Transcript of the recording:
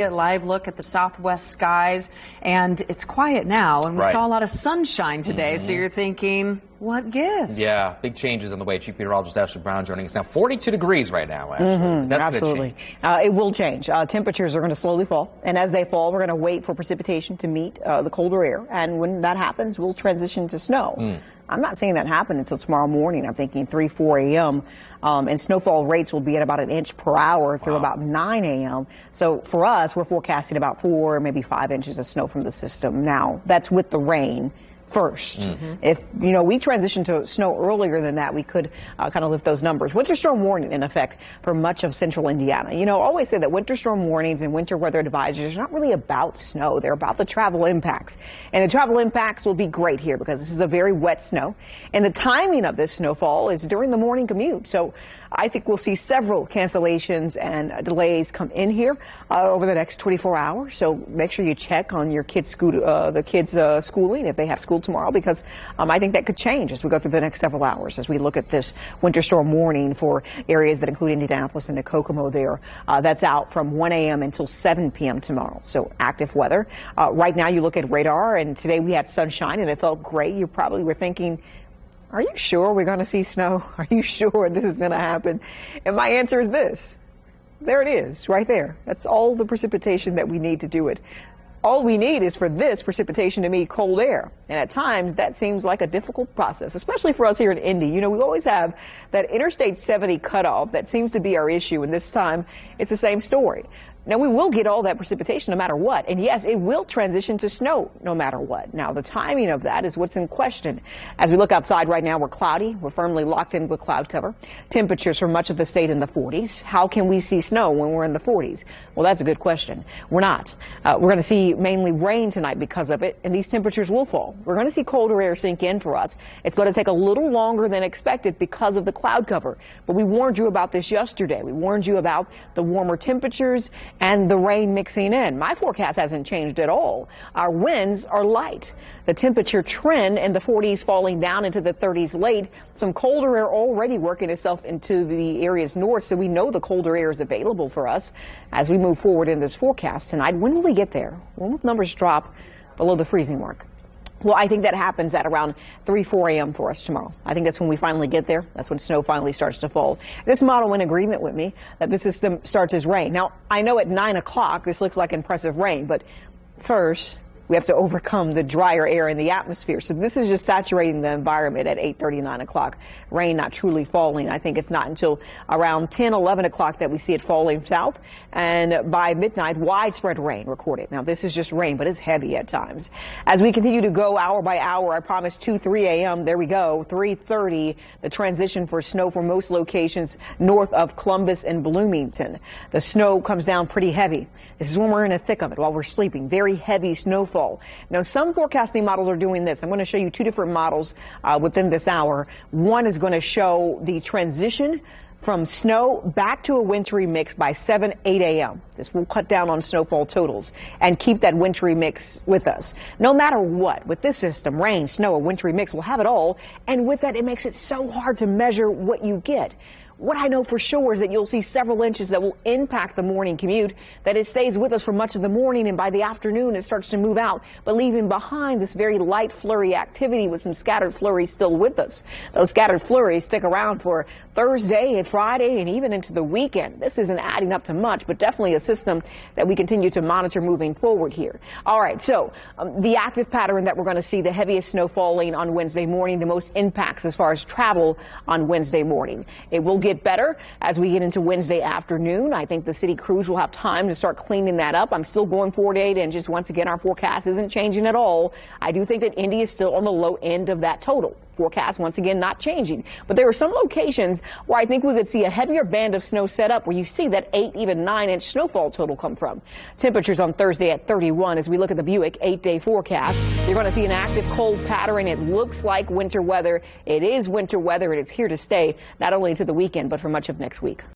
A live look at the southwest skies, and it's quiet now, and we saw a lot of sunshine today, so you're thinking, what gives? Yeah, big changes on the way. Chief Meteorologist Ashley Brown joining us now. 42 degrees right now, Ashley. That's absolutely. It will change. Temperatures are going to slowly fall, and as they fall, we're going to wait for precipitation to meet the colder air, and when that happens, we'll transition to snow. I'm not seeing that happen until tomorrow morning. I'm thinking 3, 4 a.m. And snowfall rates will be at about 1 inch per hour through about 9 a.m. So for us, we're forecasting about 4, maybe 5 inches of snow from the system. Now, that's with the rain first. If, we transition to snow earlier than that, we could kind of lift those numbers. Winter storm warning in effect for much of central Indiana. I always say that winter storm warnings and winter weather advisories are not really about snow. They're about the travel impacts. And the travel impacts will be great here because this is a very wet snow. And the timing of this snowfall is during the morning commute. So I think we'll see several cancellations and delays come in here over the next 24 hours. So make sure you check on your kids' schooling if they have school tomorrow, because I think that could change as we go through the next several hours as we look at this winter storm warning for areas that include Indianapolis and the Kokomo there. That's out from 1 a.m. until 7 p.m. tomorrow. So active weather. Right now you look at radar, and today we had sunshine and it felt great. You probably were thinking, are you sure we're going to see snow? Are you sure this is going to happen? And my answer is this. There it is, right there. That's all the precipitation that we need to do it. All we need is for this precipitation to meet cold air. And at times, that seems like a difficult process, especially for us here in Indy. We always have that Interstate 70 cutoff that seems to be our issue, and this time it's the same story. Now, we will get all that precipitation no matter what. And yes, it will transition to snow no matter what. Now, the timing of that is what's in question. As we look outside right now, we're cloudy. We're firmly locked in with cloud cover. Temperatures for much of the state in the 40s. How can we see snow when we're in the 40s? Well, that's a good question. We're not. We're going to see mainly rain tonight because of it, and these temperatures will fall. We're going to see colder air sink in for us. It's going to take a little longer than expected because of the cloud cover. But we warned you about this yesterday. We warned you about the warmer temperatures and the rain mixing in. My forecast hasn't changed at all. Our winds are light. The temperature trend in the 40s falling down into the 30s late. Some colder air already working itself into the areas north, so we know the colder air is available for us as we move forward in this forecast tonight. When will we get there? When will numbers drop below the freezing mark? Well, I think that happens at around 3, 4 a.m. for us tomorrow. I think that's when we finally get there. That's when snow finally starts to fall. This model in agreement with me that the system starts as rain. Now, I know at 9 o'clock this looks like impressive rain, but first we have to overcome the drier air in the atmosphere. So this is just saturating the environment at 8:30, 9 o'clock. Rain not truly falling. I think it's not until around 10, 11 o'clock that we see it falling south. And by midnight, widespread rain recorded. Now, this is just rain, but it's heavy at times. As we continue to go hour by hour, I promised 2, 3 a.m. There we go. 3:30, the transition for snow for most locations north of Columbus and Bloomington. The snow comes down pretty heavy. This is when we're in the thick of it while we're sleeping. Very heavy snowfall. Now, some forecasting models are doing this. I'm going to show you 2 different models within this hour. One is going to show the transition from snow back to a wintry mix by 7, 8 a.m. This will cut down on snowfall totals and keep that wintry mix with us. No matter what, with this system, rain, snow, a wintry mix, we'll have it all. And with that, it makes it so hard to measure what you get. What I know for sure is that you'll see several inches that will impact the morning commute, that it stays with us for much of the morning, and by the afternoon it starts to move out, but leaving behind this very light flurry activity with some scattered flurries still with us. Those scattered flurries stick around for Thursday and Friday and even into the weekend. This isn't adding up to much, but definitely a system that we continue to monitor moving forward here. All right, so the active pattern that we're going to see, the heaviest snow falling on Wednesday morning, the most impacts as far as travel on Wednesday morning. It will get better as we get into Wednesday afternoon. I think the city crews will have time to start cleaning that up. I'm still going 4 to 8 inches. Once again, our forecast isn't changing at all. I do think that Indy is still on the low end of that total. Forecast, once again, not changing. But there are some locations where I think we could see a heavier band of snow set up where you see that 8, even 9-inch snowfall total come from. Temperatures on Thursday at 31 as we look at the Buick 8-day forecast. You're going to see an active cold pattern. It looks like winter weather. It is winter weather, and it's here to stay not only into the weekend, but for much of next week.